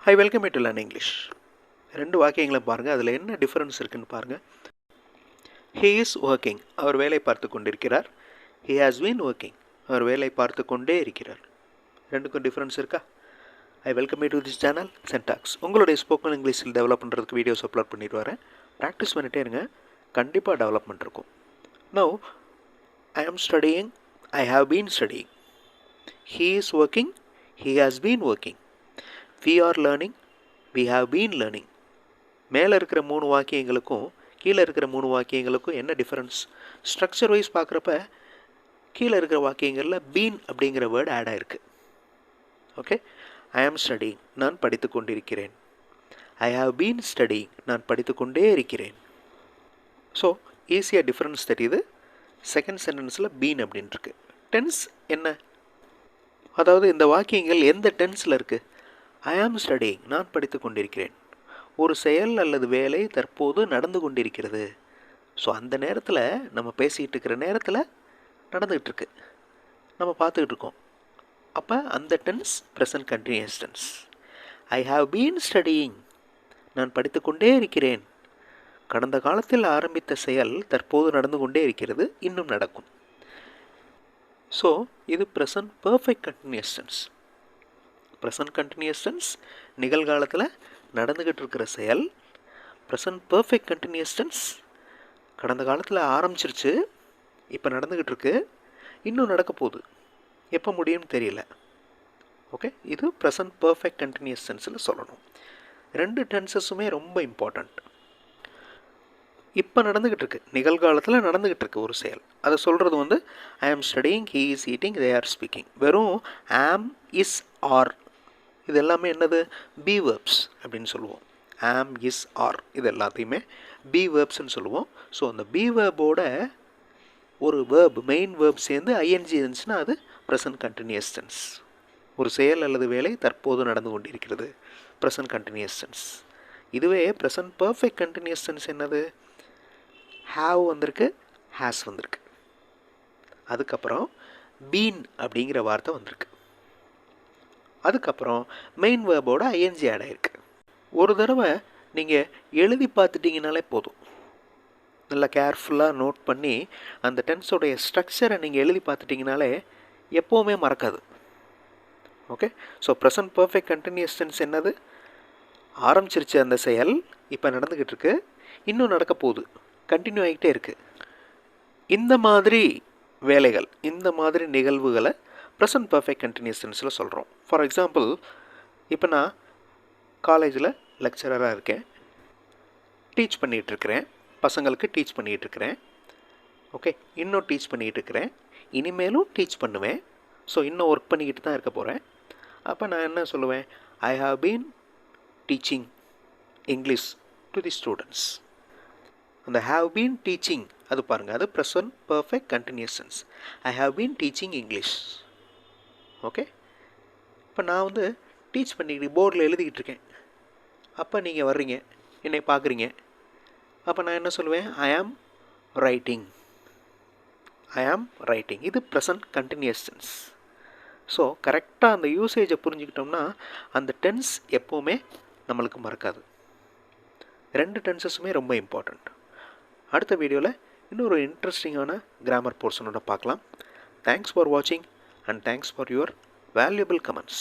Hi, welcome to Learn English. ரெண்டு வாக்கியங்களை பாருங்கள், அதில் என்ன டிஃபரன்ஸ் இருக்குன்னு பாருங்கள். He is working, அவர் வேலை பார்த்து கொண்டிருக்கிறார். He has been working, அவர் வேலை பார்த்து கொண்டே இருக்கிறார். ரெண்டுக்கும் டிஃபரன்ஸ் இருக்கா? I welcome to this channel Sentax. உங்களுடைய ஸ்போக்கன் இங்கிலீஷில் டெவலப் பண்ணுறதுக்கு வீடியோஸ் அப்லோட் பண்ணிட்டு வரேன். ப்ராக்டிஸ் பண்ணிட்டே இருங்க, கண்டிப்பாக டெவலப்மெண்ட் இருக்கும். Now, I am studying, I have been studying. He is working, he has been working. We are learning, we have been learning. மேலே இருக்கிற 3 வாக்கியங்களுக்கும் கீழே இருக்கிற 3 வாக்கியங்களுக்கும் என்ன டிஃபரன்ஸ்? ஸ்ட்ரக்சர் வைஸ் பார்க்குறப்ப கீழே இருக்கிற வாக்கியங்களில் பீன் அப்படிங்கிற வேர்டு ஆட் ஆகிருக்கு. ஓகே, ஐ ஆம் ஸ்டடிங், நான் படித்து கொண்டிருக்கிறேன். ஐ ஹாவ் பீன் ஸ்டடிங், நான் படித்து கொண்டே இருக்கிறேன். ஸோ ஈஸியாக டிஃப்ரென்ஸ் தெரியுது. செகண்ட் சென்டென்ஸில் பீன் அப்படின்ட்டுருக்கு. டென்ஸ் என்ன? அதாவது இந்த வாக்கியங்கள் எந்த டென்ஸில் இருக்குது? ஐ ஆம் ஸ்டடிங், நான் படித்து கொண்டிருக்கிறேன். ஒரு செயல் அல்லது வேலை தற்போது நடந்து கொண்டிருக்கிறது. ஸோ அந்த நேரத்தில் நம்ம பேசிகிட்டு இருக்கிற நேரத்தில் நடந்துகிட்டு இருக்கு, நம்ம பார்த்துக்கிட்டு இருக்கோம். அப்போ அந்த tense present continuous tense. I have been studying, நான் படித்து கொண்டே இருக்கிறேன். கடந்த காலத்தில் ஆரம்பித்த செயல் தற்போது நடந்து கொண்டே இருக்கிறது, இன்னும் நடக்கும். ஸோ இது present perfect continuous tense. Present continuous tense நிகழ்காலத்தில் நடந்துக்கிட்டு இருக்கிற செயல். ப்ரெசன்ட் பர்ஃபெக்ட் கண்டினியூஸ் டென்ஸ் கடந்த காலத்தில் ஆரம்பிச்சிருச்சு, இப்போ நடந்துக்கிட்டு இருக்கு, இன்னும் நடக்க போகுது, எப்போ முடியும்னு தெரியல. ஓகே, இது ப்ரெசன்ட் பர்ஃபெக்ட் கண்டினியூஸ் டென்ஸில் சொல்லணும். ரெண்டு டென்சஸுமே ரொம்ப இம்பார்ட்டண்ட். இப்போ நடந்துக்கிட்டு இருக்கு, நிகழ்காலத்தில் நடந்துக்கிட்டு இருக்கு ஒரு செயல், அதை சொல்கிறது வந்து ஐ ஆம் studying, he is eating, they are speaking. வெறும் ஆம், இஸ், ஆர் இது எல்லாமே என்னது? பி வேர்ப்ஸ் அப்படின்னு சொல்லுவோம். ஆம், இஸ், ஆர் இது எல்லாத்தையுமே பி வேர்ப்ஸ்ன்னு சொல்லுவோம். ஸோ அந்த பி வேர்போட ஒரு வேர்ப், மெயின் வேர்ப் சேர்ந்து ஐஎன்ஜி இருந்துச்சுன்னா அது ப்ரெசன்ட் கண்டினியூஸ் டென்ஸ். ஒரு செயல் அல்லது வேலை தற்போது நடந்து கொண்டிருக்கிறது, ப்ரெசன்ட் கண்டினியூஸ் டென்ஸ். இதுவே ப்ரெசன்ட் பர்ஃபெக்ட் கண்டினியூஸ் டென்ஸ் என்னது? ஹாவ் வந்திருக்கு, ஹேஸ் வந்திருக்கு, அதுக்கப்புறம் பீன் அப்படிங்கிற வார்த்தை வந்திருக்கு, அதுக்கப்புறம் மெயின் வேர்போட ஐஎன்ஜி ஆட் ஆகிருக்கு. ஒரு தடவை நீங்கள் எழுதி பார்த்துட்டிங்கனாலே போதும். நல்லா கேர்ஃபுல்லாக நோட் பண்ணி அந்த டென்ஸோடைய ஸ்ட்ரக்சரை நீங்கள் எழுதி பார்த்துட்டிங்கனாலே எப்போவுமே மறக்காது. Okay, so present perfect continuous tense என்னது? ஆரம்பிச்சிருச்சு அந்த செயல், இப்போ நடந்துக்கிட்டு இருக்கு, இன்னும் நடக்க போகுது, கண்டினியூ ஆகிட்டே இருக்குது. இந்த மாதிரி வேலைகள், இந்த மாதிரி நிகழ்வுகளை ப்ரெசன்ட் பர்ஃபெக்ட் கண்டினியூஸ் டென்ஸில் சொல்கிறோம். ஃபார் எக்ஸாம்பிள், இப்போ நான் காலேஜில் லெக்சரராக இருக்கேன், டீச் பண்ணிகிட்ருக்கிறேன், பசங்களுக்கு டீச் பண்ணிகிட்ருக்கிறேன். ஓகே, இன்னும் டீச் பண்ணிகிட்ருக்கிறேன், இனிமேலும் டீச் பண்ணுவேன். ஸோ இன்னும் ஒர்க் பண்ணிக்கிட்டு தான் இருக்க போகிறேன். அப்போ நான் என்ன சொல்லுவேன்? I have been teaching English to the students. அந்த ஹாவ் பீன் டீச்சிங் அது பாருங்கள், அது present perfect continuous tense. I have been teaching English. Okay, இப்போ நான் வந்து டீச் பண்ணிக்கிட்டு போர்டில் எழுதிக்கிட்டு இருக்கேன். அப்போ நீங்கள் வர்றீங்க, என்னை பார்க்குறீங்க. அப்போ நான் என்ன சொல்லுவேன்? ஐ ஆம் ரைட்டிங். ஐ ஆம் ரைட்டிங். இது ப்ரெசன்ட் கண்டினியூஸ் டென்ஸ். ஸோ கரெக்டாக அந்த யூசேஜை புரிஞ்சுக்கிட்டோம்னா அந்த டென்ஸ் எப்போவுமே நம்மளுக்கு மறக்காது. ரெண்டு டென்சஸுமே ரொம்ப இம்பார்ட்டண்ட். அடுத்த வீடியோவில் இன்னொரு இன்ட்ரெஸ்டிங்கான கிராமர் போர்ஷனோட பார்க்கலாம். தேங்க்ஸ் ஃபார் வாட்சிங் and thanks for your valuable comments.